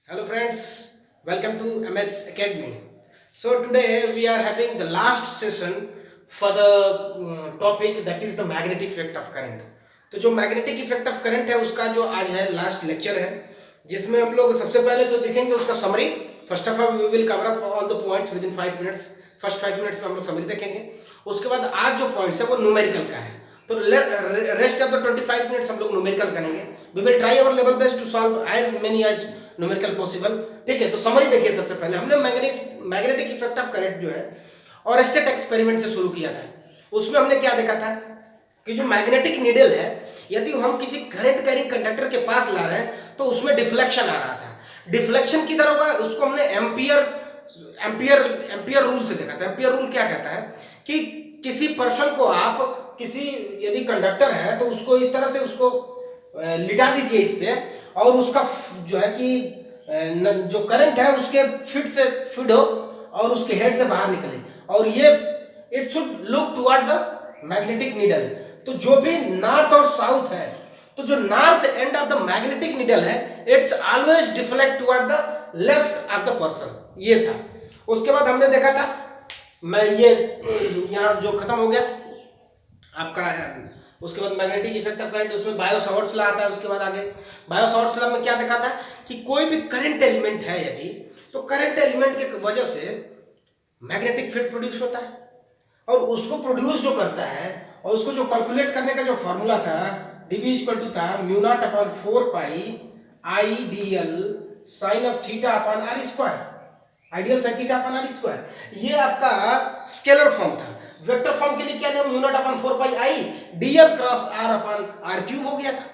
Hello friends, welcome to MS Academy. So today we are having the last session for the topic that is the magnetic effect of current. तो जो magnetic effect of current है उसका जो आज है last lecture है, जिसमें हम लोग सबसे पहले तो देखेंगे उसका summary. First of all we will cover up all the points within 5 minutes. First 5 minutes में हम लोग समरी देखेंगे. उसके बाद आज जो पॉइंट्स है वो न्यूमेरिकल का है, तो रेस्ट ऑफ द 25 मिनट्स हम लोग न्यूमेरिकल करेंगे. We will try our level best to solve as many as numerical possible. ठीक है, तो समरी देखिए. सबसे पहले हमने मैग्नेटिक इफेक्ट ऑफ करंट जो है और स्टेट एक्सपेरिमेंट से शुरू किया था. उसमें हमने क्या देखा था कि जो मैग्नेटिक नीडल है, यदि हम किसी करंट कैरिंग कंडक्टर के पास ला रहे हैं तो उसमें डिफ्लेक्शन आ रहा था. डिफ्लेक्शन किधर होगा उसको हमने एम्पियर रूल से देखा था. एम्पियर रूल क्या कहता है कि किसी पर्सन को आप किसी यदि कंडक्टर है तो उसको इस तरह से उसको लिटा दीजिए इस पे, और उसका जो है कि जो करंट है उसके फीड हो और उसके हेड से बाहर निकले, और ये it should look toward the magnetic needle. तो जो भी नॉर्थ और साउथ है, तो जो north end of the magnetic needle है it's always deflect toward the left of the person. ये था. उसके बाद हमने देखा था, मैं ये यहाँ जो खत्म हो गया आपका. उसके बाद मैग्नेटिक इफेक्ट ऑफ करंट, उसमें बायो सावर्ट्स लॉ आता है. उसके बाद आगे बायो सावर्ट्स लॉ में क्या देखा था कि कोई भी करंट एलिमेंट है यदि, तो करंट एलिमेंट के वजह से मैग्नेटिक फील्ड प्रोड्यूस होता है, और उसको प्रोड्यूस जो करता है और उसको जो कैलकुलेट करने का जो फॉर्मूला था dB इक्वल टू था mu not upon 4 pi I D L sine of theta upon R square. Ideal sine theta upon R square. ये आपका स्केलर फॉर्म था. वेक्टर फॉर्म के लिए क्या नाम mu not upon 4 pi I D L cross R upon R cube हो गया था.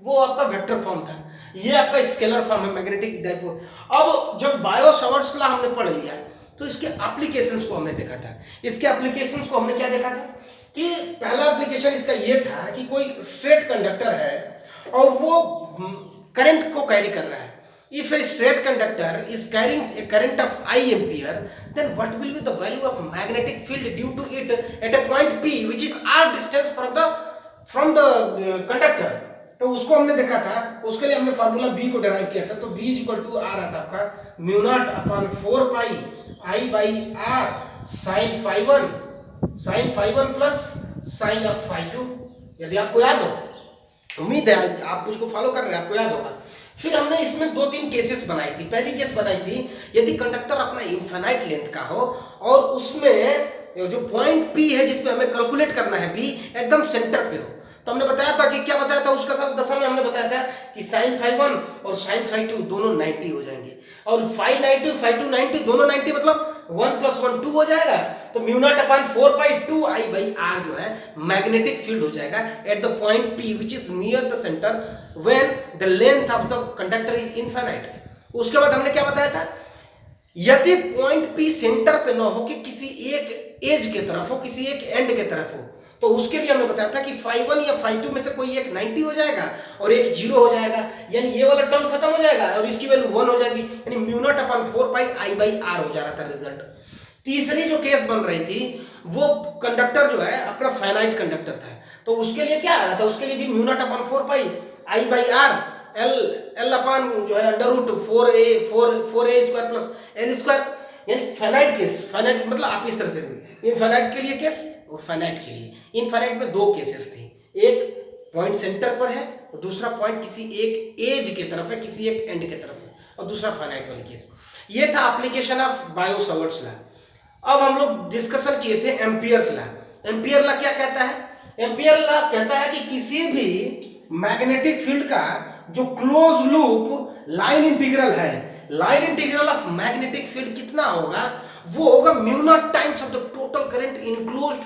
वो आपका वेक्टर फॉर्म था. ये आपका स्केलर फॉर्म है मैग्नेटिक डाइपोल. अब जब बायो सावर्ट्स लॉ हमने पढ़ लिया तो इसके एप्लीकेशंस को हमने देखा था. इसके एप्लीकेशंस को हमने क्या देखा था कि पहला एप्लीकेशन इसका ये था कि कोई स्ट्रेट कंडक्टर है और वो करंट को कैरी कर रहा है. If a straight conductor is carrying a current of I ampere, then what will be the value of magnetic field due to it at a point P, which is r distance from the conductor. तो उसको हमने देखा था. उसके लिए हमने formula B को derive किया था. तो B इक्वल टू आर आता आपका mu not upon 4 pi I by R sine phi one plus sine of phi two. यदि आपको याद हो, उम्मीद है आप मुझको फॉलो कर रहे हैं, आपको याद होगा. फिर हमने इसमें 2-3 केसेस बनाई थी. पहली केस बनाई थी यदि कंडक्टर अपना इनफाइनाइट लेंथ का हो और उसमें जो पॉइंट P है जिसपे हमें कैलकुलेट करना है P एकदम सेंटर पे हो. तो हमने बताया था कि क्या बताया था उसका साथ दशा में हमने बताया था कि साइन फाई वन और साइन फाई टू दोनों 90 हो जाएंगे, और फाई 90 फाई टू 90 दोनों 90 मतलब 1 + 1 2 हो जाएगा. तो mu not upon 4 pi 2 I by R जो है मैग्नेटिक फील्ड हो जाएगा at the point P which is near the centre when the length of the conductor is infinite. उसके बाद हमने क्या बताया था, यदि पॉइंट P सेंटर पे ना हो कि किसी एक एज के तरफ हो, किसी एक एंड के तरफ हो, तो उसके लिए हमने बताया था कि फाई 1 या फाई 2 में से कोई एक 90 हो जाएगा और एक 0 हो जाएगा, यानी ये वाला टर्म खत्म हो जाएगा और इसकी वैल्यू 1 हो जाएगी, यानी mu not upon 4 pi I by R हो जा रहा था रिजल्ट. तीसरी जो केस बन रही थी वो कंडक्टर जो है अपना फाइनाइट कंडक्टर था. तो उसके लिए क्या आ रहा था, उसके लिए भी mu not upon 4 pi I by R L upon जो है under root 4a square plus L square, यानी फाइनाइट केस. फाइनाइट मतलब आप इस तरह से इनफाइनाइट के लिए केस और फाइनाइट के लिए. इनफाइनाइट में 2 केसेस थे, एक पॉइंट सेंटर पर है और दूसरा पॉइंट किसी एक एज के तरफ है, किसी एक एंड के तरफ है, और दूसरा फाइनाइट वाली केस. ये था application of Biot Savart's law. अब हम लोग डिस्कशन किए थे एम्पियर्स लॉ. एम्पियर लॉ क्या कहता है? एम्पियर लॉ कहता है कि किसी भी मैग्नेटिक फील्ड का जो क्लोज लूप लाइन इंटीग्रल है, line integral of magnetic field कितना होगा, वो होगा mu naught times of the total current enclosed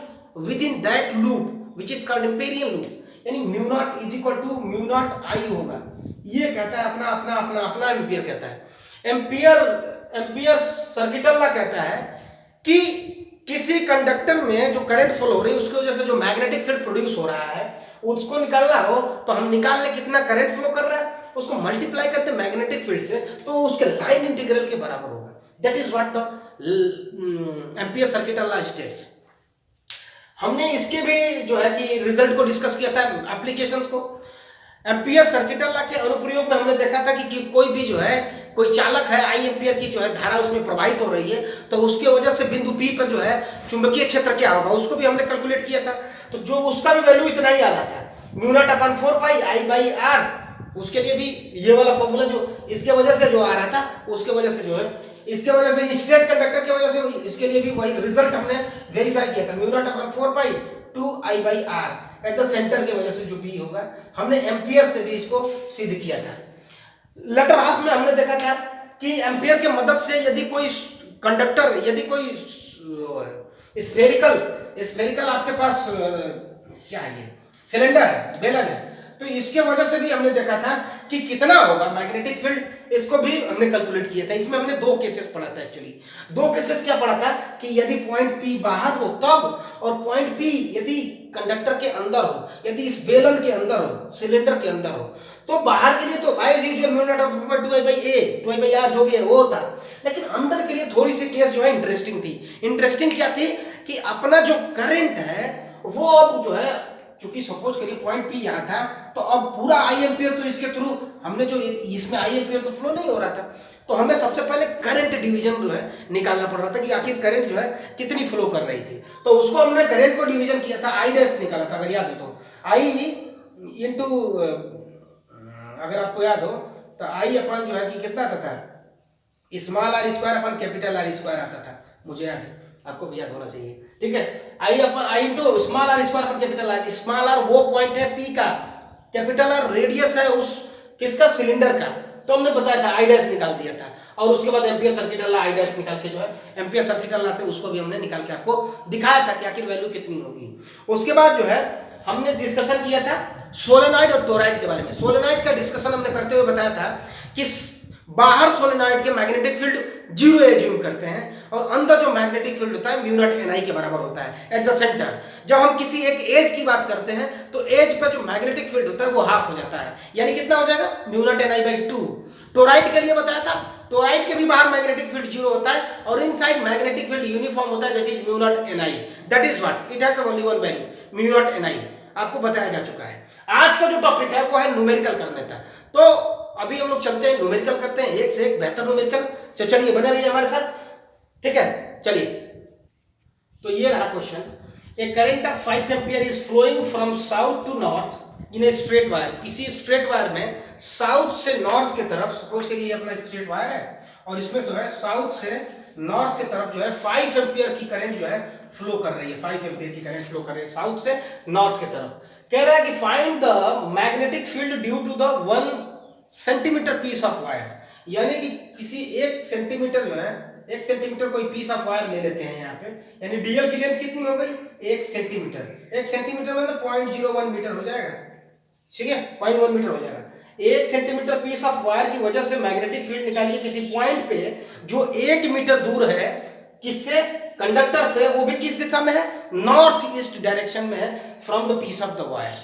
with in that loop which is called Amperian loop, यानी mu naught is equal to mu naught I होगा. ये कहता है अपना अपना अपना अपना एम्पियर कहता है. एम्पियर सर्किटल लॉ कहता है कि किसी कंडक्टर में जो करंट फ्लो हो रही है उसकी वजह से जो मैग्नेटिक फील्ड प्रोड्यूस हो रहा है उसको निकालना हो तो हम निकाल लें कितना करंट फ्लो कर रहा है, उसको मल्टीप्लाई करते हैं मैग्नेटिक फील्ड से, तो उसके लाइन इंटीग्रल के बराबर होगा. That is what the ampere circuital law states. हमने इसके भी जो है कि रिजल्ट को डिस्कस किया था, एप्लीकेशंस को. एम्पियर सर्किटल लॉ के अनुप्रयोग में हमने देखा था कि कोई भी जो है कोई चालक है, आई एम्पियर की जो है धारा उसमें प्रवाहित हो रही है, तो उसके वजह से बिंदु पी पर जो है चुंबकीय क्षेत्र क्या होगा उसको भी हमने कैलकुलेट किया था। तो जो उसका भी वैल्यू इतना ही आ रहा था, mu not upon 4 pi I by R. उसके लिए भी ये वाला फॉर्मूला जो इसके वजह से जो आ रहा था, उसके वजह से जो है, इसके वजह से स्ट्रेट कंडक्टर की वजह से इसके लिए भी वही रिजल्ट हमने वेरीफाई किया था, mu not upon 4 pi 2 I by R at the centre की वजह से जो बी होगा, हमने एम्पियर से भी इसको सिद्ध किया था। लेटर हाफ में हमने देखा था कि एम्पियर के मदद से यदि कोई कंडक्टर, यदि कोई स्फेरिकल आपके पास क्या है, ये सिलेंडर है, बेलन है, तो इसके वजह से भी हमने देखा था कि कितना होगा मैग्नेटिक फील्ड, इसको भी हमने कैलकुलेट किया था। इसमें हमने दो केसेस पढ़ा था एक्चुअली। दो केसेस क्या पढ़ा था कि यदि पॉइंट पी बाहर हो तब, और पॉइंट पी यदि कंडक्टर के अंदर हो, यदि इस बेलन के अंदर हो, सिलेंडर के अंदर हो, तो बाहर के लिए तो as usual mu not over 2 by A 2 by R जो भी है वो था। लेकिन अंदर के लिए थोड़ी सी केस जो है इंटरेस्टिंग थी। इंटरेस्टिंग क्या थी कि अपना जो करंट है वो अब जो है, चूंकि सपोज करिए पॉइंट पी यहाँ था, तो अब पूरा आई एम्पियर तो इसके थ्रू हमने जो इसमें आई एम्पियर तो फ्लो नहीं हो रहा था, तो हमें सबसे पहले करंट डिवीजन जो है निकालना पड़ रहा था कि आखिर करंट जो है कितनी फ्लो कर रही थी। तो उसको हमने करंट को डिवीजन किया था, आई डैश निकाला था, अगर याद हो तो आई इंटू, अगर आपको याद हो तो आई अपन जो है कि कितना आता था, small R square upon capital R square आता था, मुझे याद है, आपको भी याद होना चाहिए, ठीक है। I into small R square upon capital R, small R वो पॉइंट है पी का, कैपिटल आर रेडियस है उस किसका, सिलेंडर का। तो हमने बताया था आई डैश निकाल दिया था, और उसके बाद ampere circuit law I dash निकाल के जो है एम्पियर सर्किट ला से उसको भी हमने निकाल के आपको दिखाया था कि आखिर वैल्यू कितनी होगी। उसके बाद जो है हमने डिस्कशन किया था सोलेनॉइड और टोरॉइड के बारे में। सोलेनॉइड का डिस्कशन हमने करते हुए बताया था कि बाहर सोलेनॉइड के मैग्नेटिक फील्ड जीरो एज्यूम करते हैं, और अंदर जो मैग्नेटिक फील्ड होता है म्यू नॉट एन आई के बराबर होता है एट द सेंटर। जब हम किसी एक एज की बात करते हैं तो एज पर जो मैग्नेटिक फील्ड होता है वो हाफ हो जाता है, यानी कितना हो जाएगा, mu not N I by 2। Toroid के लिए बताया था, टोरॉइड के भी बाहर मैग्नेटिक फील्ड जीरो होता है, और इनसाइड मैग्नेटिक फील्ड यूनिफॉर्म होता है, that is mu not N I, that is what it has only one value, mu not N I, आपको बताया जा चुका है। आज का जो टॉपिक है वो है न्यूमेरिकल करने का। तो अभी हम लोग चलते हैं न्यूमेरिकल करते हैं, एक से एक बेहतर न्यूमेरिकल। तो चलिए बने रहिए हमारे साथ, ठीक है। चलिए, तो ये रहा question, a current of 5 ampere is flowing from south to north in a straight wire. किसी स्ट्रेट वायर में साउथ से नॉर्थ की तरफ, सपोज करिए ये अपना स्ट्रेट वायर है, और इसमें जो है साउथ से नॉर्थ की तरफ जो है 5 एम्पियर की करंट जो है फ्लो कर रही है, 5 एम्पियर की करंट फ्लो कर रही है साउथ से नॉर्थ की तरफ। कह रहा है कि find the magnetic field due to the 1 centimetre piece of wire, यानी कि किसी 1 सेंटीमीटर जो है, 1 सेंटीमीटर कोई पीस ऑफ वायर ले लेते हैं यहाँ पे, यानी डीएल की लेंथ कितनी हो गई, 1 सेंटीमीटर। 1 सेंटीमीटर मतलब 0.01 मीटर हो जाएगा, ठीक है, 0.1 मीटर हो जाएगा। 1 सेंटीमीटर पीस ऑफ वायर की वजह से मैग्नेटिक फील्ड निकालिए किसी पॉइंट पे जो 1 मीटर दूर है, किससे, कंडक्टर से, वो भी किस दिशा में है, नॉर्थ ईस्ट डायरेक्शन में है from the piece of the wire.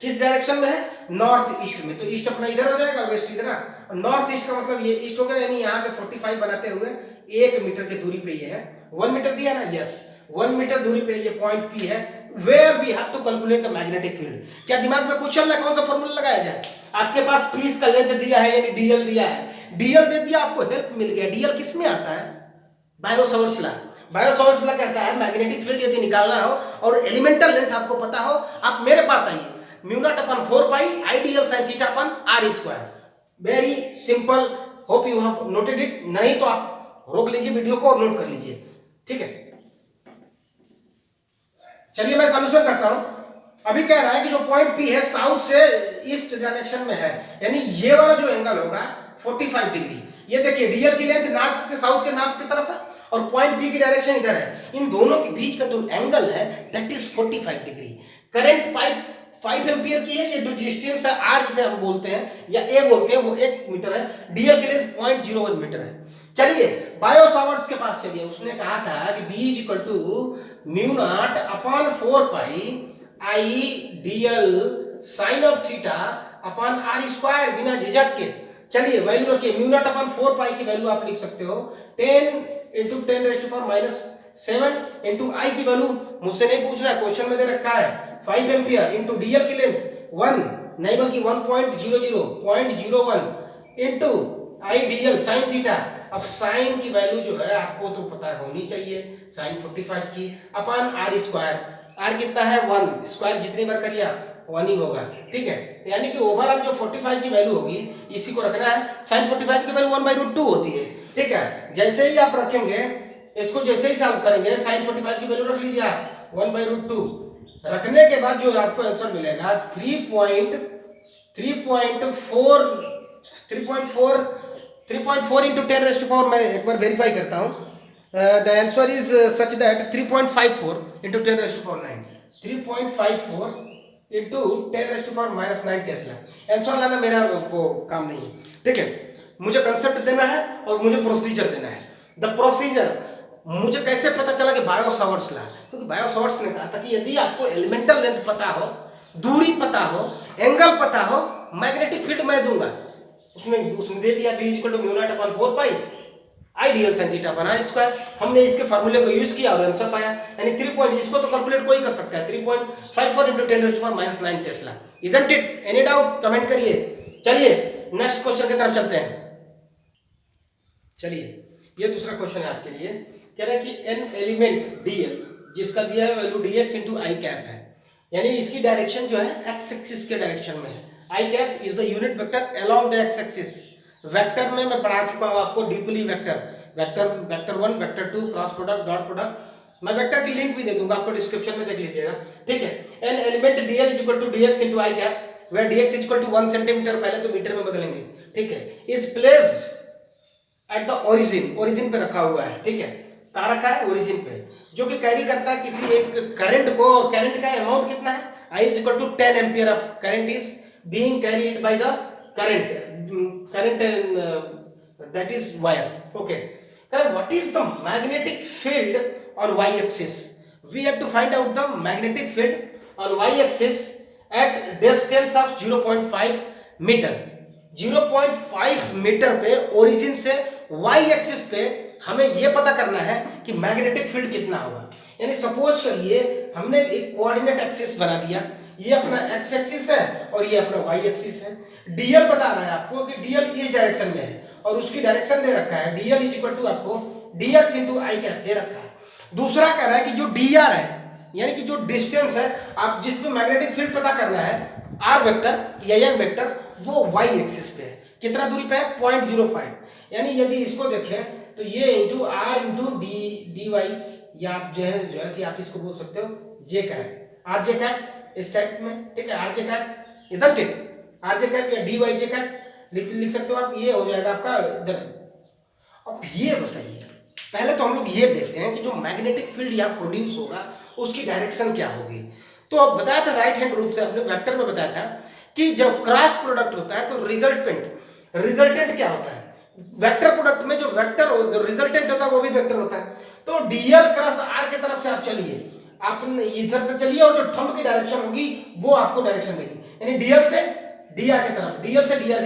किस डायरेक्शन में है, नॉर्थ ईस्ट में। तो ईस्ट अपना इधर हो जाएगा, वेस्ट इधर, और नॉर्थ ईस्ट का मतलब ये ईस्ट हो गया, यानी यहाँ से 45 बनाते हुए 1 मीटर की दूरी पे ये है, 1 मीटर दिया ना, यस 1 मीटर दूरी पे ये पॉइंट पी है, where we have to calculate the magnetic field. क्या दिमाग में कुछ चल रहा है, कौन सा फॉर्मूला लगाया जाए? आपके पास पीस का लेंथ दिया है, यानी डीएल दिया है, डीएल दे दिया, आपको हेल्प मिल गया। डीएल किस में आता है, बायो-सावर्ट्स लॉ। बायो-सावर्ट्स लॉ कहता है मैग्नेटिक फील्ड यदि निकालना हो और एलिमेंटल लेंथ आपको पता हो, आप मेरे पास आइए, mu not upon 4 pi I DL sine theta upon R square. Very simple, hope you have noted it. नहीं तो आप रोक लीजिए वीडियो को और नोट कर लीजिए, ठीक है। चलिए मैं सॉल्यूशन करता हूं। अभी कह रहा है कि जो पॉइंट पी है साउथ से ईस्ट डायरेक्शन में है, यानी ये वाला जो एंगल होगा 45 डिग्री। ये देखिए डीएल की लेंथ नॉर्थ से साउथ के नॉर्थ की तरफ है, और पॉइंट पी की डायरेक्शन इधर है। इन दोनों के बीच का जो एंगल है that is 45 degree. Current pipe 5 ampere की है, ये जो डिस्टेंस है आर जिसे हम बोलते हैं या ए बोलते हैं, वो 1 मीटर है, डीएल की लेंथ 0.01 मीटर है। चलिए बायो-सावर्ट्स के पास चलिए, उसने कहा था कि B is equal to mu not upon 4 pi I DL sine of theta upon R square, बिना झिझक के। चलिए वैल्यू रखिए, म्यू नॉट अपॉन 4 पाई की वैल्यू आप लिख सकते हो 10 इंटू 10⁻⁷ इंटू आई की वैल्यू मुझसे नहीं पूछना है, क्वेश्चन में दे रखा है 5 एम्पियर इंटू डीएल की लेंथ 1 नहीं बल्कि 1.00 0.01 इंटू आइडियल साइन थीटा। अब साइन की वैल्यू जो है आपको तो पता होनी चाहिए, साइन 45 की अपन आर स्क्वायर। आर कितना है 1, स्क्वायर जितनी बार करिए 1 ही होगा, ठीक है। तो यानी कि ओवरऑल जो 45 की वैल्यू होगी इसी को रखना है। साइन 45 की वैल्यू 1/√2 होती है, ठीक है। जैसे ही आप रखेंगे इसको, जैसे ही सॉल्व करेंगे साइन 45 की वैल्यू रख लीजिए आप 1/√2। रखने के बाद जो आपको आंसर मिलेगा 3.4 into 10 raised to power, मैं एक बार वेरीफाई करता हूँ। The answer is such that 3.54 into 10 raised to power 9, 3.54 into 10 raised to power -9 Tesla. Answer लाना मेरा वो काम नहीं है, ठीक है। मुझे कंसेप्ट देना है और मुझे प्रोसीजर देना है। द प्रोसीजर मुझे कैसे पता चला कि बायो सावर्ट्स लॉ, क्योंकि बायो सावर्ट्स ने कहा था कि यदि आपको एलिमेंटल लेंथ पता हो, दूरी पता हो, एंगल पता हो, मैग्नेटिक फील्ड मैं दूंगा। उसने दे दिया B = μ0/4 pi I D L sin theta अपन r स्क्वायर। हमने इसके फार्मूले को यूज किया और आंसर पाया, यानी 3 पॉइंट। इसको तो कैलकुलेट कोई कर सकता है, 3.54 into 10 raised to power -9 Tesla. Isn't it? Any doubt comment करिए। चलिए नेक्स्ट क्वेश्चन की तरफ चलते हैं। चलिए ये दूसरा क्वेश्चन है आपके लिए। कह रहा है कि एन एलिमेंट dl जिसका दिया है value dx into i cap है, यानी इसकी डायरेक्शन जो है एक्स एक्सिस के डायरेक्शन में है। I cap is the unit vector along the X axis. Vector में मैं पढ़ा चुका हूं आपको deeply. Vector 1, vector 2, cross product, dot product. मैं वेक्टर की लिंक भी दे दूंगा आपको, डिस्क्रिप्शन में देख लीजिएगा, ठीक है। An element dl = dx into i cap, where dx = 1 centimetre, पहले तो मीटर में बदलेंगे, ठीक है। Is placed at the origin पे रखा हुआ है, ठीक है। कहाँ रखा है? ओरिजिन पे, जो कि कैरी करता है किसी एक करंट को। करंट का अमाउंट कितना है? I = 10 ampere of current is being carried by the current that is wire, okay. What is the magnetic field on y axis? We have to find out the magnetic field on y axis at distance of 0.5 metre. 0.5 metre पे origin से y axis पे हमें यह पता करना है कि magnetic field कितना होगा। यानी सपोज करिए हमने एक कोऑर्डिनेट एक्सिस बना दिया, ये अपना x एक्सिस है और ये अपना y एक्सिस है। dl बता रहा है आपको कि dl इस डायरेक्शन में है और उसकी डायरेक्शन दे रखा है dl = आपको dx into i कैप दे रखा है। दूसरा कह रहा है कि जो dr है, यानी कि जो डिस्टेंस है आप जिसमें मैग्नेटिक फील्ड पता करना है, r वेक्टर या एक वेक्टर, वो y एक्सिस पे है। कितना दूरी पे है? 0.05। यानी यदि इसको देखें तो ये इंटू r इंटू dy, या आप जो है कि आप इसको बोल सकते हो j cap, r j cap इस टाइप में, ठीक है। r j cap isn't it? r j cap या dy j कैप लिख सकते हो आप, ये हो जाएगा आपका इधर। अब ये बताइए, पहले तो हम लोग ये देखते हैं कि जो मैग्नेटिक फील्ड यहाँ प्रोड्यूस होगा उसकी डायरेक्शन क्या होगी। तो अब बताया था राइट हैंड रूप से, अपने वेक्टर में बताया था कि जब क्रॉस प्रोडक्ट होता है तो रिजल्टेंट क्या होता है? वेक्टर प्रोडक्ट में जो रिजल्टेंट होता है वो भी वेक्टर होता है। तो dl क्रॉस r की तरफ से आप चलिए, आप इधर से चलिए और जो थंब की डायरेक्शन होगी वो आपको डायरेक्शन देगी। यानी dl से dr की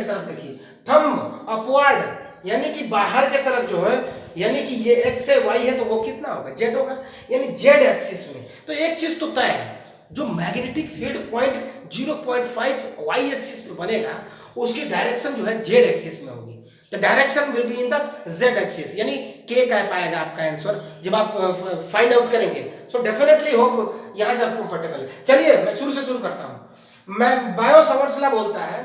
तरफ देखिए, थंब अपवर्ड यानी कि बाहर की तरफ जो है, यानी कि ये x से y है तो वो कितना होगा? z होगा, यानी z एक्सिस में। तो एक चीज तो तय है, जो magnetic field point 0.5 y axis पे बनेगा उसकी डायरेक्शन जो है z एक्सिस में होगी। The direction will be in the z axis, यानी k कह पाएगा आपका आंसर जब आप फाइंड आउट करेंगे। सो डेफिनेटली होप यहां से आपको कंफर्टेबल है। चलिए मैं शुरू करता हूं। मैं बायो सावर्ट्स लॉ बोलता है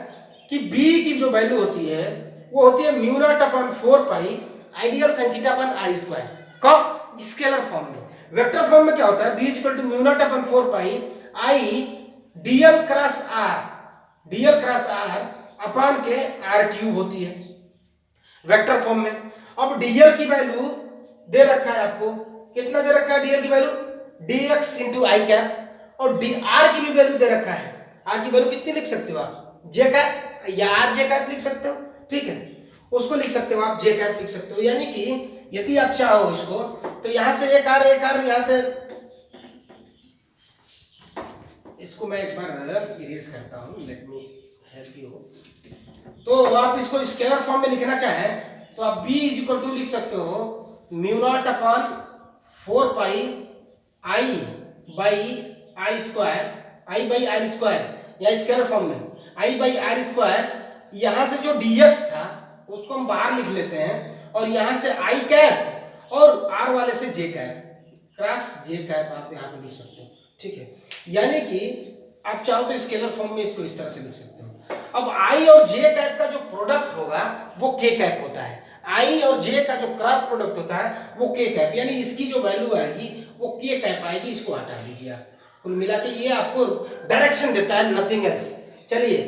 कि b की जो वैल्यू होती है वो होती है μ0/4 pi I D L sin θ/r square. कब? स्केलर फॉर्म में। वेक्टर फॉर्म में क्या होता है? b = μ0/4 pi i dl cross r upon के r³ होती है वेक्टर फॉर्म में। अब dl की वैल्यू दे रखा है आपको, कितना दे रखा है dl की value? dx into i cap, और r की भी वैल्यू दे रखा है। r की वैल्यू कितनी लिख सकते हो आप? j कैप या r j कैप लिख सकते हो, ठीक है। उसको लिख सकते हो आप j कैप लिख सकते हो, यानी कि यदि आप चाहो इसको तो यहां से एक r यहां से, इसको मैं एक बार इरेज करता हूं, लेट मी हेल्प यू। तो आप इसको स्केलर फॉर्म में लिखना चाहें तो आप b = लिख सकते हो μ0/4 पाई i/r स्क्वायर, या स्केलर फॉर्म में i/r स्क्वायर। यहां से जो dx था उसको हम बाहर लिख लेते हैं और यहाँ से आई कैप और आर वाले से जे कैप, क्रॉस जे कैप आप यहाँ पे लिख सकते हो, ठीक है। यानी कि आप चाहो तो स्केलर फॉर्म में इसको इस तरह से लिख सकते हो। अब आई और जे कैप का जो प्रोडक्ट होगा वो के कैप होता है, आई और जे का जो क्रॉस प्रोडक्ट होता है वो के कैप, यानी इसकी जो वैल्यू आएगी वो के कैप आएगी, इसको हटा दीजिए आप। कुल मिला के ये आपको डायरेक्शन देता है, नथिंग एल्स। चलिए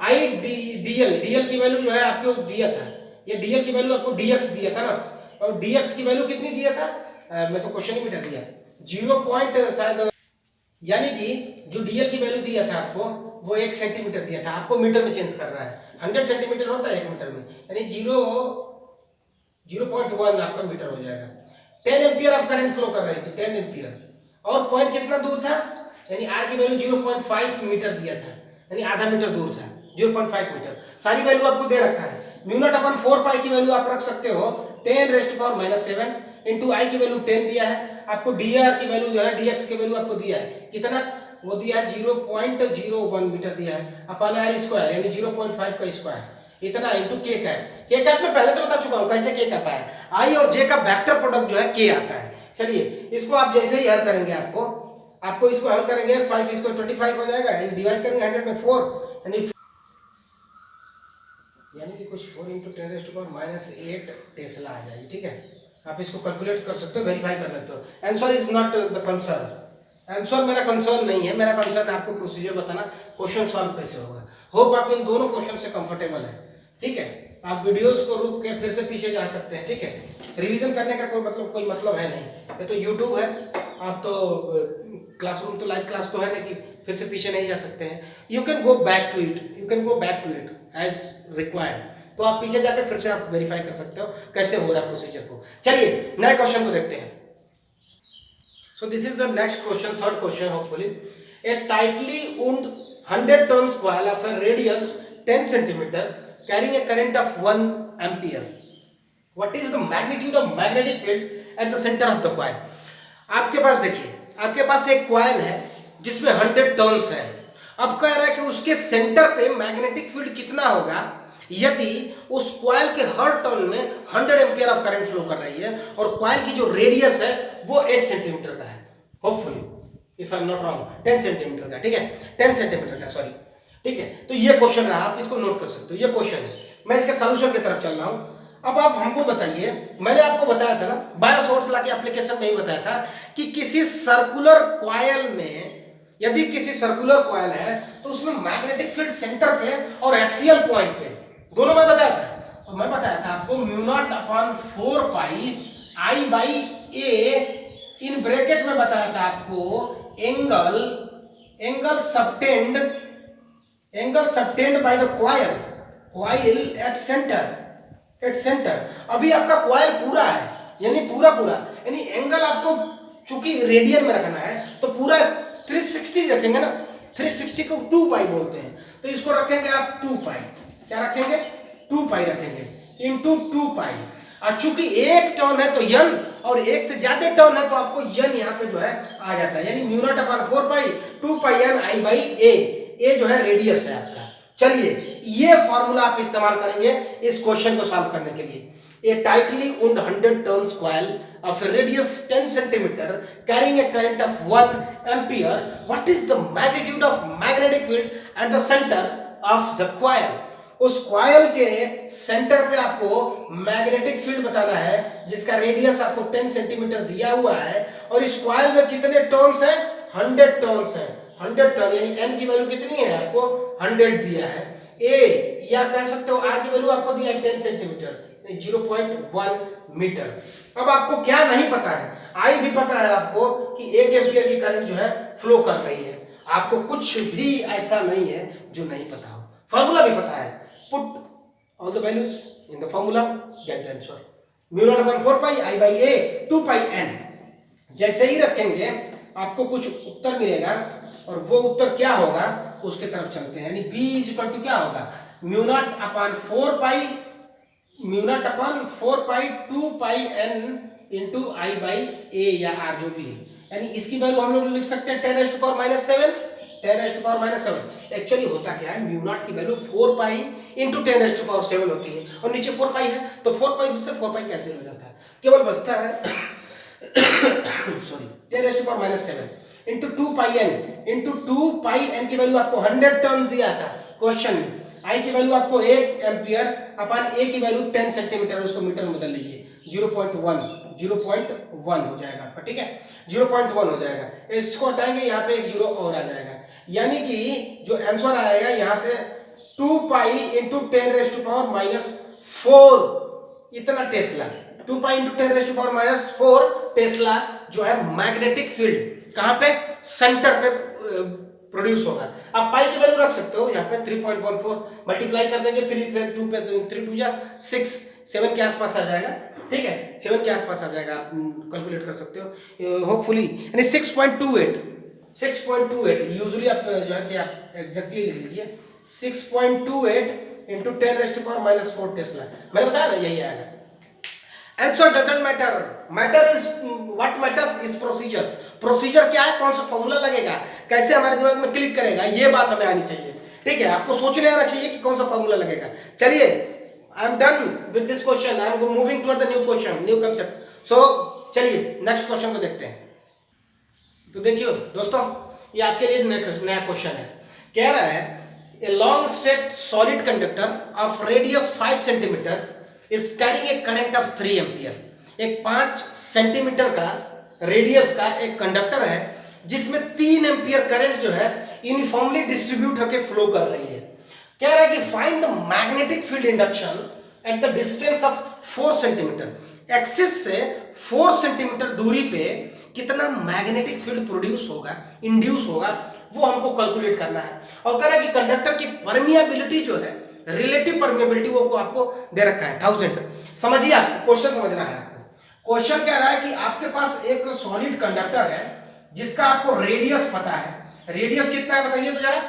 आई डीएल, डीएल की वैल्यू जो है आपको दिया था, ये डीएल की वैल्यू आपको डीएक्स दिया था ना, और डीएक्स की वैल्यू कितनी दिया था, मैं तो क्वेश्चन ही मिटा दिया, 0 शायद, यानी कि जो डीएल की वैल्यू दिया था आपको वो 1 सेंटीमीटर दिया था, आपको मीटर में चेंज कर रहा है, 100 सेंटीमीटर होता है 1 मीटर में, यानी 0.1 आपका मीटर हो जाएगा। 10 एम्पियर ऑफ करंट फ्लो कर रही थी, 10 एम्पियर, और पॉइंट कितना दूर था, यानी आर की वैल्यू 0.5 मीटर दिया था, यानी आधा मीटर दूर था, 0.5 मीटर। सारी वैल्यू आपको दे रखा है। म्यू नॉट अपॉन 4 पाई की वैल्यू आप रख सकते हो 10⁻⁻7 इंटू आई की वैल्यू 10 दिया है आपको, डी आर की वैल्यू जो है, डी एक्स की वैल्यू आपको दिया है कितना, वो दिया है 0.01 मीटर दिया है, अपॉन आर स्क्वायर यानी 0.5 का स्क्वायर, इतना इंटू के कैप। के कैप में पहले से बता चुका हूं कैसे के कैप आया, आई और जे का वेक्टर प्रोडक्ट जो है के आता है। चलिए इसको आप जैसे ही हल करेंगे, आपको इसको हल करेंगे 5 इसको 25 हो जाएगा, यानी डिवाइड करेंगे 100 में 4, यानी कि कुछ 4 × 10⁻⁸ टेस्ला आ जाएगी, ठीक है। आप इसको कैलकुलेट कर सकते हो, वेरीफाई कर लेते हो। Answer is not the concern, answer मेरा कंसर्न नहीं है, मेरा कंसर्न आपको प्रोसीजर बताना, क्वेश्चन सॉल्व कैसे होगा। होप आप इन दोनों क्वेश्चन से कंफर्टेबल है, ठीक है। आप वीडियोस को रुक के फिर से पीछे जा सकते हैं, ठीक है। रिवीजन करने का कोई मतलब है नहीं, ये तो यूट्यूब है, आप तो क्लासरूम तो लाइव क्लास तो है नहीं कि फिर से पीछे नहीं जा सकते हैं। You can go back to it as required, तो आप पीछे जाकर फिर से आप वेरीफाई कर सकते हो कैसे हो रहा है प्रोसीजर को। चलिए नए क्वेश्चन को देखते हैं। So this is the next question, third question hopefully. A tightly wound 100 turns coil of a radius 10 centimeter carrying a current of 1 ampere. What is the magnitude of magnetic field at the center of the coil? आपके पास देखिए, आपके पास एक coil है जिसमें 100 turns है। अब कह रहा है कि उसके सेंटर पे मैग्नेटिक फील्ड कितना होगा यदि उस कॉइल के हर टर्न में 100 एम्पियर ऑफ करंट फ्लो कर रही है और कॉइल की जो रेडियस है वो 1 सेंटीमीटर का है, hopefully if I am not wrong 10 centimetre का, ठीक है, 10 सेंटीमीटर का, सॉरी, ठीक है। तो ये क्वेश्चन रहा, आप इसको नोट कर सकते हो, ये क्वेश्चन है। मैं इसके सॉल्यूशन की तरफ चल रहा हूं। अब आप हमको बताइए, मैंने आपको बताया था ना, बायोसोर्स लॉ के एप्लीकेशन में ही बताया था कि किसी सर्कुलर कॉइल में, यदि किसी सर्कुलर कॉइल है तो उसमें मैग्नेटिक फील्ड सेंटर पे और एक्सियल पॉइंट पे, दोनों में बताया था। और मैं बताया था आपको mu not upon 4 pi I by A, in bracket में बताया था आपको angle subtend by the coil at centre. अभी आपका कॉइल पूरा है, यानी पूरा यानी एंगल आपको चूंकि रेडियन में रखना है तो पूरा 360 रखेंगे ना, 360 को 2 पाई बोलते हैं, तो इसको रखेंगे आप 2 पाई, क्या रखेंगे 2 पाई रखेंगे इंटू 2 पाई। और चूंकि एक टर्न है तो यन, और एक से ज्यादा टर्न है तो आपको यन यहाँ पे जो है आ जाता है, यानी mu not upon 4 pi 2 pi N I by A जो है रेडियस है आपका। चलिए ये फॉर्मूला आप इस्तेमाल करेंगे इस क्वेश्चन को सॉल्व करने के लिए। A tightly wound 100 turns coil of a radius 10 centimeter carrying a current of 1 ampere, what is the magnitude of magnetic field at the center of the coil? उस कॉइल के सेंटर पे आपको magnetic field बताना है जिसका radius आपको 10 centimetre दिया हुआ है, और इस कॉइल में कितने टर्न्स हैं, 100 टर्न्स हैं, 100 टर्न, यानी n की वैल्यू कितनी है आपको 100 दिया है, a या कह सकते हो r की वैल्यू आपको दिया है 10 सेंटीमीटर 0.1 मीटर। अब आपको क्या नहीं पता है, आई भी पता है आपको कि 1 एम्पियर की करंट जो है फ्लो कर रही है, आपको कुछ भी ऐसा नहीं है जो नहीं पता हो। फॉर्मूला भी पता है, put all the values in the formula, get the answer. Mu not upon 4 pi I by A 2 pi N, जैसे ही रखेंगे आपको कुछ उत्तर मिलेगा, और वो उत्तर क्या होगा उसके तरफ चलते हैं। यानी b इक्वल टू क्या होगा, mu not upon 4 pi 2 pi n into I by A या r जो भी है, यानी इसकी वैल्यू हम लोग लिख सकते हैं 10⁻⁷ 10⁻⁷। एक्चुअली होता क्या है, म्यू नॉट की वैल्यू 4 पाई इंटू 10⁻⁷ होती है और नीचे 4 पाई है, तो 4 पाई से 4 पाई कैंसिल हो जाता है, केवल बचता है sorry 10⁻⁷ into 2 pi N, into 2 pi N की वैल्यू आपको 100 टर्न दिया था क्वेश्चन में, आई की वैल्यू आपको 1 एम्पियर अपन ए की वैल्यू 10 सेंटीमीटर, उसको मीटर में बदल लीजिए, 0.1 हो जाएगा आपका, ठीक है 0.1 हो जाएगा, इसको हटाएंगे यहाँ पे एक जीरो और आ जाएगा, यानी कि जो आंसर आएगा यहाँ से 2 पाई इंटू 10⁻⁴ इतना टेस्ला, 2 पाई इंटू 10⁻⁴ टेस्ला जो है मैग्नेटिक फील्ड कहाँ पे, सेंटर पे प्रोड्यूस होगा। आप पाई की वैल्यू रख सकते हो यहाँ पे 3.14 मल्टीप्लाई कर देंगे 3 से 2 पे 3 2 जा 6 7 के आसपास आ जाएगा, ठीक है 7 के आसपास आ जाएगा, आप कैलकुलेट कर सकते हो होपफुली, यानी 6.28 यूजुअली आप जो है कि आप एग्जैक्टली लिख लीजिए 6.28 इंटू 10⁻⁴ टेस्ला, मैंने बताया ना यही आएगा। Answer doesn't matter, matter is what matters is procedure, procedure क्या है, कौन सा फॉर्मूला लगेगा, कैसे हमारे दिमाग में क्लिक करेगा, ये बात हमें आनी चाहिए, ठीक है आपको सोचने आना चाहिए कि कौन सा फॉर्मूला लगेगा। चलिए I am done with this question, I am moving toward the new question, new concept. So चलिए नेक्स्ट क्वेश्चन को देखते हैं। तो देखिए दोस्तों ये आपके लिए नया क्वेश्चन है, कह रहा है a long straight solid conductor of radius 5 centimetre is carrying a current of 3 ampere. एक 5 सेंटीमीटर का रेडियस का एक कंडक्टर है जिसमें 3 एम्पियर करंट जो है यूनिफॉर्मली डिस्ट्रीब्यूट होकर फ्लो कर रही है। कह रहा है कि find the magnetic field induction at the distance of 4 centimetre. Axis से 4 सेंटीमीटर दूरी पे कितना मैग्नेटिक फील्ड प्रोड्यूस होगा, इंड्यूस होगा, वो हमको कैलकुलेट करना है। और कह रहा है कि कंडक्टर की परमिएबिलिटी जो है, रिलेटिव परमिएबिलिटी, वो आपको दे रखा है 1000। समझिए, आपको क्वेश्चन समझना है। आपको क्वेश्चन कह रहा है कि आपके पास एक सॉलिड कंडक्टर है जिसका आपको रेडियस पता है, रेडियस कितना है बताइए तो जरा।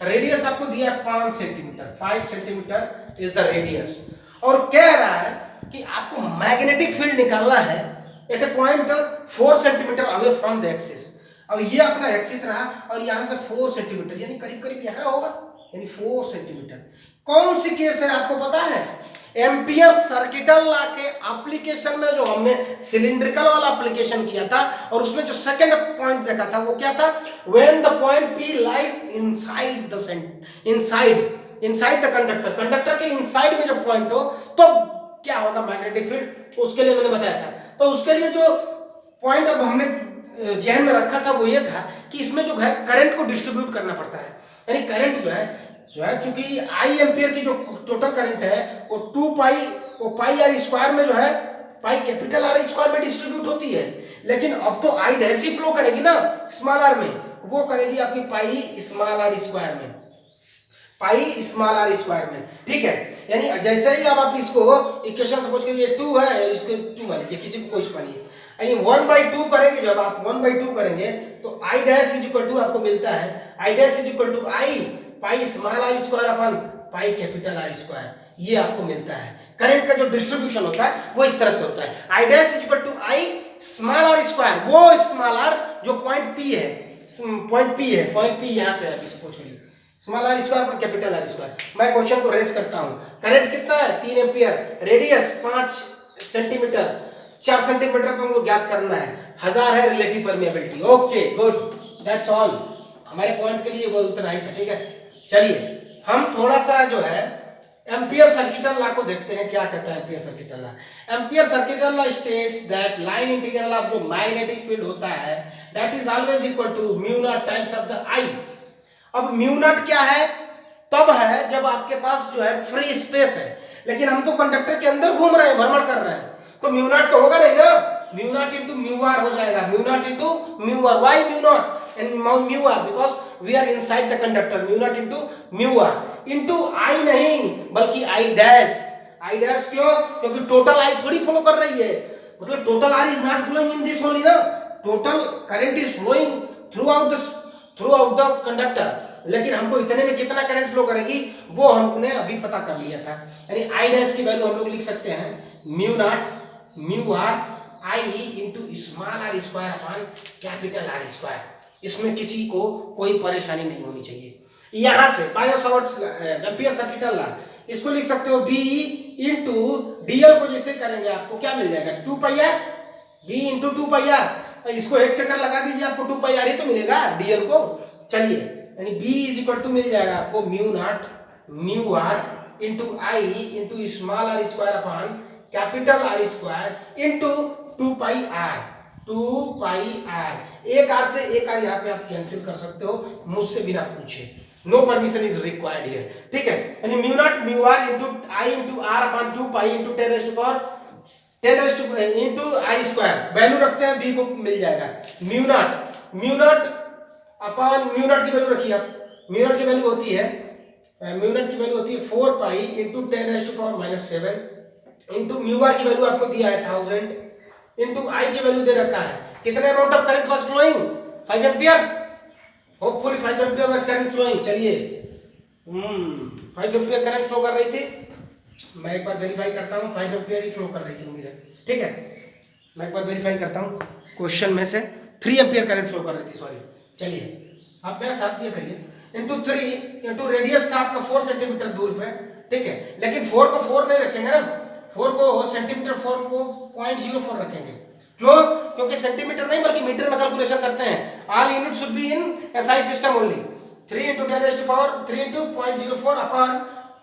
रेडियस आपको दिया है 5 centimetre, 5 centimetre is the radius, और कह रहा है कि आपको मैग्नेटिक फील्ड निकालना है at a point 4 centimetre away from the axis. अब ये अपना एक्सिस रहा और यहां से 4 सेंटीमीटर यानी करीब करीब यहां होगा, यानी 4 सेंटीमीटर। कौन सी केस है आपको पता है? एम्पियर सर्किटल लॉ के एप्लीकेशन में जो हमने सिलिंड्रिकल वाला एप्लीकेशन किया था और उसमें जो सेकंड पॉइंट देखा था वो क्या था? When the point P lies inside the conductor, conductor के इनसाइड में जब पॉइंट हो तो क्या होगा मैग्नेटिक फील्ड, उसके लिए मैंने बताया था। तो उसके लिए जो पॉइंट अब हमने जहन में रखा था वो ये था कि इसमें जो है करंट को डिस्ट्रीब्यूट करना पड़ता है, यानी करंट जो है चूंकि आई एम्पियर की जो टोटल करंट है वो 2 पाई, वो पाई आर स्क्वायर में जो है पाई कैपिटल आर स्क्वायर में डिस्ट्रीब्यूट होती है, लेकिन अब तो आई डैश ही फ्लो करेगी ना स्मॉल आर में, वो करेगी आपकी पाई स्मॉल आर स्क्वायर में, पाई स्मॉल आर स्क्वायर में, ठीक है। यानी जैसे ही अब आप इसको इक्वेशन सपोज करिए 2 है, इसको 2 मान लीजिए, किसी को कोई मानिए, यानी 1/2 करेंगे, जब आप 1/2 करेंगे तो I dash is equal to आपको मिलता है I dash is equal to I pi small R square upon pi capital R square, ये आपको मिलता है। करंट का जो डिस्ट्रीब्यूशन होता है वो इस तरह से होता है, I dash is equal to I small R square, वो स्मॉल आर जो पॉइंट P है, पॉइंट P यहाँ पे है, इसको छोड़िए, स्मॉल आर स्क्वायर पर कैपिटल आर स्क्वायर। मैं क्वेश्चन को रेस करता हूँ, करंट कितना है 3 एम्पियर, रेडियस 5 सेंटीमीटर, 4 सेंटीमीटर पर हमको ज्ञात करना है, 1000 है relative permeability. Okay good, that's all, हमारे पॉइंट के लिए वो उतना ही था, ठीक है। चलिए हम थोड़ा सा जो है एम्पियर सर्किटल लॉ को देखते हैं, क्या कहता है Ampere circuital law. Ampere circuital law states that line integral of जो मैग्नेटिक फील्ड होता है that is always equal to mu naught times of the I. अब म्यू नॉट क्या है? तब है जब आपके पास जो है फ्री स्पेस है, लेकिन हम तो कंडक्टर के अंदर घूम रहे हैं, भ्रमण कर रहे हैं, तो म्यू नॉट तो होगा नहीं ना, mu naught into mu R हो जाएगा, mu naught into mu R. Why mu naught and mu R? Because we are inside the conductor, mu naught into mu R into I नहीं बल्कि I dash. I dash क्यों? क्योंकि total I थोड़ी flow कर रही है, मतलब total R is not flowing in this only ना, total current is flowing throughout the conductor, लेकिन हमको इतने में कितना करंट फ्लो करेगी वो हमने अभी पता कर लिया था। यानी आई डैश की वैल्यू हम लोग लिख सकते हैं mu not mu R I into small R square upon capital R square. इसमें किसी को कोई परेशानी नहीं होनी चाहिए। यहां से Biot Savart's ampere circuit law इसको लिख सकते हो बी इंटू डीएल को जैसे करेंगे आपको क्या मिल जाएगा 2 pi R, B into 2 pi R. इसको एक चक्कर लगा दीजिए आपको 2 पाई आर ही तो मिलेगा डीएल को। चलिए यानी बी इज इक्वल टू मिल जाएगा आपको mu not mu R into I into small R square upon capital R square into 2 pi R 2 pi R. एक आर से एक आर यहाँ पे आप कैंसिल कर सकते हो मुझसे बिना पूछे। No permission is required here. ठीक है यानी mu not mu R into I into R upon 2 pi into 10 raise to power 10 into I square. Value रखते हैं बी को मिल जाएगा mu not upon mu not की वैल्यू रखिए आप। म्यू नॉट की वैल्यू होती है 4 pi into 10 raise to power -7 into mu R की वैल्यू आपको दिया है 1000 इंटू आई की वैल्यू दे रखा है कितने amount of current was flowing 5 ampere. Hopefully 5 ampere was current flowing. चलिए 5 एम्पियर करंट फ्लो कर रही थी। मैं एक बार वेरीफाई करता हूँ 5 एम्पियर ही फ्लो कर रही थी उम्मीद है। ठीक है मैं एक बार वेरीफाई करता हूँ क्वेश्चन में से 3 एम्पियर करंट फ्लो कर रही थी सॉरी। चलिए आप मेरा साथ दिया करिए इंटू 3 इंटू रेडियस था आपका 4 सेंटीमीटर दूर पे। ठीक है लेकिन 4 को 4 नहीं रखेंगे ना 4 को सेंटीमीटर 4 को 0.04 रखेंगे। क्यों? क्योंकि सेंटीमीटर नहीं बल्कि मीटर में कैलकुलेशन करते हैं। All unit should be in SI system only. 3 into 10 raise to power 3 into 0.04 upon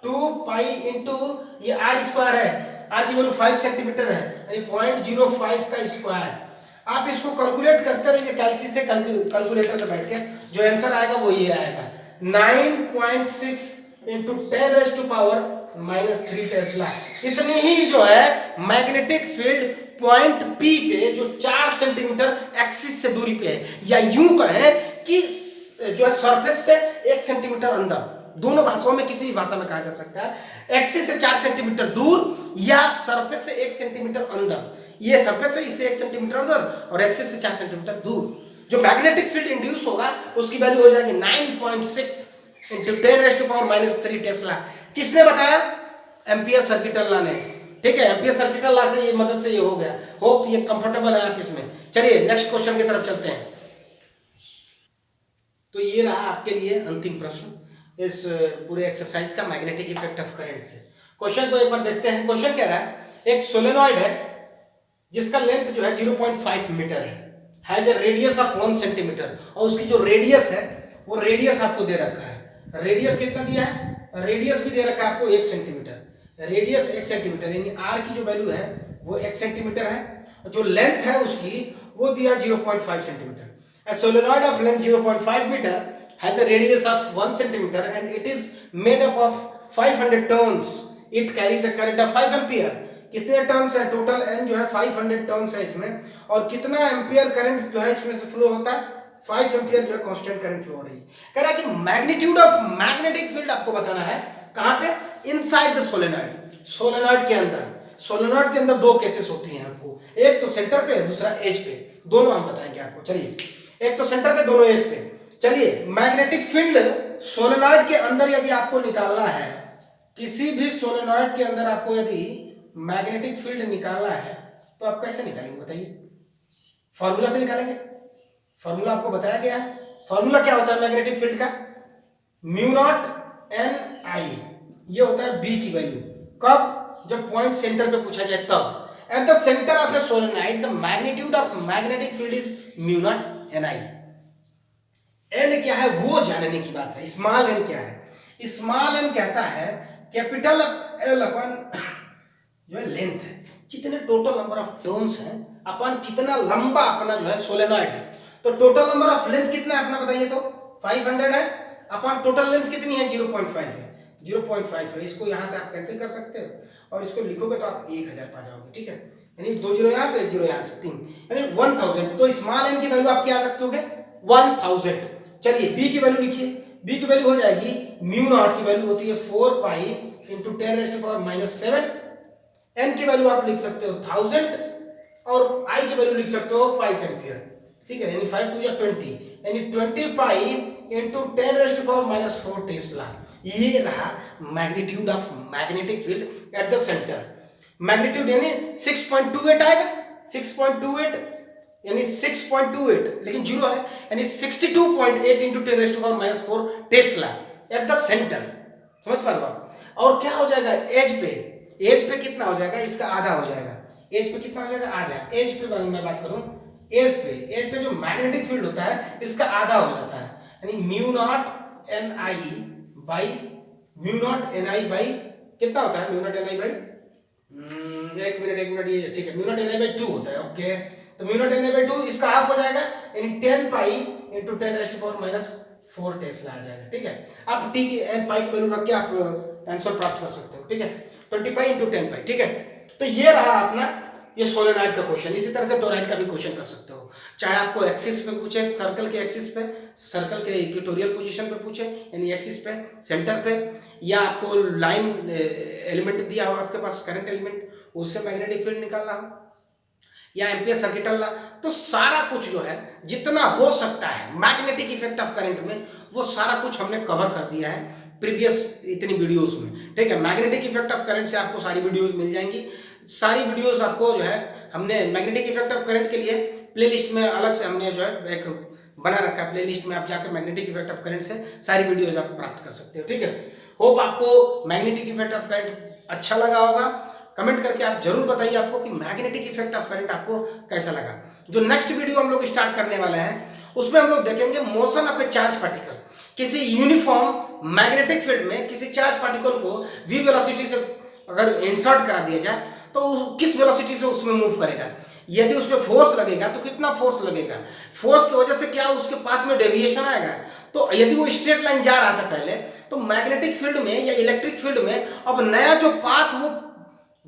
2 pi into ये आर स्क्वायर है। आर की वैल्यू 5 सेंटीमीटर है यानी 0.05 का स्क्वायर। आप इसको कैलकुलेट करते रहिए कैलसी से कैलकुलेटर से बैठ के जो आंसर आएगा वो ये आएगा 9.6 into 10 raise to power -3 tesla. इतनी ही जो है मैग्नेटिक फील्ड पॉइंट पी पे जो 4 सेंटीमीटर एक्सिस से दूरी पे है या यूं कहें कि जो है सरफेस से 1 सेंटीमीटर अंदर। दोनों भाषाओं में किसी भी भाषा में कहा जा सकता है एक्सिस से 4 सेंटीमीटर दूर या सरफेस से 1 सेंटीमीटर अंदर। ये सरफेस है इससे 1 सेंटीमीटर अंदर और एक्सिस से 4 सेंटीमीटर दूर जो मैग्नेटिक फील्ड इंड्यूस होगा उसकी वैल्यू हो जाएगी 9.6 into 10 raise to power -3 tesla. किसने बताया? एम्पियर सर्किट लॉ ने। ठीक है एम्पियर सर्किट लॉ से ये मदद से ये हो गया। होप ये कंफर्टेबल है आप इसमें। चलिए नेक्स्ट क्वेश्चन की तरफ चलते हैं। तो ये रहा आपके लिए अंतिम प्रश्न इस पूरे एक्सरसाइज का मैग्नेटिक इफेक्ट ऑफ करंट से। क्वेश्चन को एक बार देखते हैं। क्वेश्चन कह रहा है एक सोलेनॉइड है जिसका लेंथ जो है 0.5 metre has a radius of 1 centimetre और उसकी जो रेडियस है वो रेडियस आपको दे रखा है। रेडियस कितना दिया है? रेडियस भी दे रखा है आपको 1 सेंटीमीटर। रेडियस 1 सेंटीमीटर यानी आर की जो वैल्यू है वो 1 सेंटीमीटर है। जो लेंथ है उसकी वो दिया 0.5 centimetre. A solenoid of length 0.5 meter has a radius of 1 centimeter and it is made up of 500 turns. It carries a current of 5 ampere. कितने टर्न्स है? टोटल एन जो है 500 टर्न्स है इसमें और कितना एम्पियर करंट जो है इसमें से फ्लो होता है 5 एम्पियर जो है कांस्टेंट करंट फ्लो हो रही है। कह रहा है कि मैग्नीट्यूड ऑफ मैग्नेटिक फील्ड आपको बताना है कहां पे? Inside the solenoid. सोलेनॉइड के अंदर। सोलेनॉइड के अंदर 2 केसेस होती हैं आपको, एक तो सेंटर पे दूसरा एज पे। दोनों हम बताएंगे आपको। चलिए एक तो सेंटर पे दोनों एज पे। चलिए मैग्नेटिक फील्ड सोलेनॉइड के अंदर यदि आपको निकालना है किसी भी सोलेनॉइड के अंदर आपको यदि मैग्नेटिक फील्ड निकालना है तो आप कैसे निकालेंगे बताइए? फॉर्मूला से निकालेंगे। फॉर्मूला आपको बताया गया है। फॉर्मूला क्या होता है मैग्नेटिक फील्ड का? म्यू नॉट एन आई। ये होता है बी की वैल्यू। कब? जब पॉइंट सेंटर पे पूछा जाए तब। At the centre of a solenoid the magnitude of magnetic field is mu not N I. N क्या है वो जानने की बात है। स्मॉल एन क्या है? स्मॉल एन कहता है कैपिटल एल अपन जो है लेंथ है, कितने टोटल नंबर ऑफ टर्न्स हैं अपन कितना लंबा अपना जो है सोलेनॉइड है। तो टोटल नंबर ऑफ लेंथ कितना है अपना बताइए तो 500 है। अपन टोटल लेंथ कितनी है? 0.5 है। 0.5 है। इसको यहां से आप कैंसिल कर सकते हो और इसको लिखोगे तो आप 1000 पा जाओगे। ठीक है यानी 2 जीरो यहां से 1 जीरो यहां से 3 यानी 1000। तो स्मॉल एन की वैल्यू आप क्या रख दोगे? 1000। चलिए बी की वैल्यू लिखिए। बी की वैल्यू हो जाएगी म्यू नॉट की वैल्यू होती है 4 pi into 10 raise to power -7। N की वैल्यू आप लिख सकते हो 1000 और आई की वैल्यू लिख सकते हो 5 एम्पियर। ठीक है यानी 5 2 या 20 यानी 20 pi into 10 raise to power -4 tesla. ये रहा magnitude of magnetic field at the centre. Magnitude यानी 6.28 आएगा। 6.28 यानी 6.28, लेकिन जीरो है, यानी 62.8 into 10⁻⁻4 Tesla eight the centre. समझ पा रहे हो आप? और क्या हो जाएगा एज पे कितना हो जाएगा, इसका आधा हो जाएगा। एज पे कितना हो जाएगा, आधा। एज पे मैं बात करूं, एज पे जो मैग्नेटिक फील्ड होता है इसका आधा हो जाता है, यानी mu not N I by कितना होता है, mu naught N I by एक मिनट ये ठीक है, mu naught N I by 2 होता है। ओके, तो mu not N I by 2 इसका हाफ हो जाएगा, यानी 10 पाई इंटू 10⁻⁻4 टेस्ला आ जाएगा। ठीक है, आप टी की पाई की वैल्यू रख के आप आंसर प्राप्त कर सकते हो। ठीक है, 20 पाई इंटू 10 पाई। ठीक है, तो ये रहा अपना ये सोलेनॉइड का क्वेश्चन। इसी तरह से टोरॉइड का भी क्वेश्चन कर सकते हो, चाहे आपको एक्सिस पे पूछे, सर्कल के एक्सिस पे, सर्कल के इक्वेटोरियल पोजीशन पे पूछे, यानी एक्सिस पे, सेंटर पे, या आपको लाइन एलिमेंट दिया हो आपके पास, करंट एलिमेंट, उससे मैग्नेटिक फील्ड निकालना हो, या एम्पियर सर्किट ला, तो सारा कुछ जो है जितना हो सकता है मैग्नेटिक इफेक्ट ऑफ करंट में, वो सारा कुछ हमने कवर कर दिया है प्रीवियस इतनी वीडियोस में। ठीक है, मैग्नेटिक इफेक्ट ऑफ करंट से आपको सारी वीडियोस मिल जाएंगी। सारी वीडियोस आपको जो है हमने मैग्नेटिक इफेक्ट ऑफ करंट के लिए प्लेलिस्ट में अलग से हमने जो है एक बना रखा है, प्लेलिस्ट में आप जाकर मैग्नेटिक इफेक्ट ऑफ करंट से सारी वीडियोस आप प्राप्त कर सकते हो। ठीक है, होप आपको मैग्नेटिक इफेक्ट ऑफ करंट अच्छा लगा होगा। कमेंट करके आप जरूर बताइए आपको कि मैग्नेटिक इफेक्ट ऑफ करंट आपको कैसा लगा। जो नेक्स्ट वीडियो हम लोग स्टार्ट करने वाले हैं उसमें हम लोग देखेंगे motion of A charge particle. किसी यूनिफॉर्म मैग्नेटिक फील्ड में किसी चार्ज पार्टिकल को v वेलोसिटी से अगर इंसर्ट करा दिया जाए तो किस वेलोसिटी से उसमें मूव करेगा, यदि उस पर फोर्स लगेगा तो कितना फोर्स लगेगा, फोर्स की वजह से क्या उसके पाथ में डेविएशन आएगा। तो यदि वो स्ट्रेट लाइन जा रहा था पहले, तो मैग्नेटिक फील्ड में या इलेक्ट्रिक फील्ड में अब नया जो पाथ वो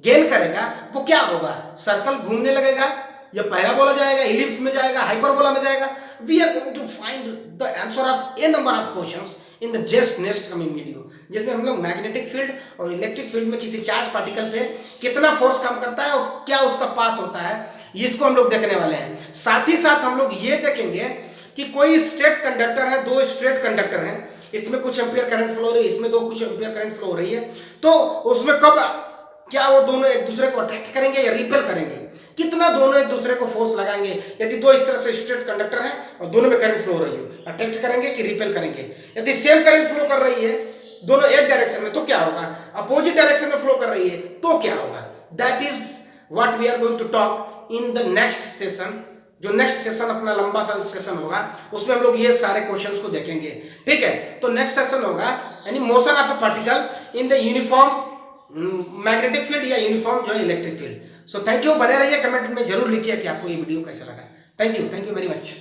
गेन करेगा वो क्या होगा, सर्कल घूमने लगेगा, या पैराबोला जाएगा, इलिप्स में जाएगा, हाइपरबोला में जाएगा। We are going to find the answer of a number of questions in the just next coming video, जिसमें हम लोग मैग्नेटिक फील्ड और इलेक्ट्रिक फील्ड में किसी चार्ज पार्टिकल पे कितना फोर्स काम करता है और क्या उसका पाथ होता है, इसको हम लोग देखने वाले हैं। साथ ही साथ हम लोग ये देखेंगे कि कोई स्ट्रेट कंडक्टर है, दो स्ट्रेट कंडक्टर हैं, इसमें कुछ एम्पियर करंट फ्लो हो रही है, इसमें दो कुछ एम्पियर करंट फ्लो हो रही है, तो उसमें कब क्या वो दोनों एक दूसरे को अट्रैक्ट करेंगे या रिपेल करेंगे, कितना दोनों एक दूसरे को फोर्स लगाएंगे। यदि दो इस तरह से स्ट्रेट कंडक्टर है और दोनों में करंट फ्लो हो रही है, अट्रैक्ट करेंगे कि रिपेल करेंगे। यदि सेम करंट फ्लो कर रही है दोनों एक डायरेक्शन में तो क्या होगा, अपोजिट डायरेक्शन में फ्लो कर रही है तो क्या होगा। That is what we are going to talk in the next session. जो नेक्स्ट सेशन अपना लंबा सा सेशन होगा उसमें हम लोग ये सारे क्वेश्चंस को देखेंगे। ठीक है, तो नेक्स्ट सेशन होगा यानी motion of A particle in the uniform magnetic field या यूनिफॉर्म जो है electric field. So thank you, बने रहिए, कमेंट में जरूर लिखिए कि आपको ये वीडियो कैसा लगा। Thank you very much.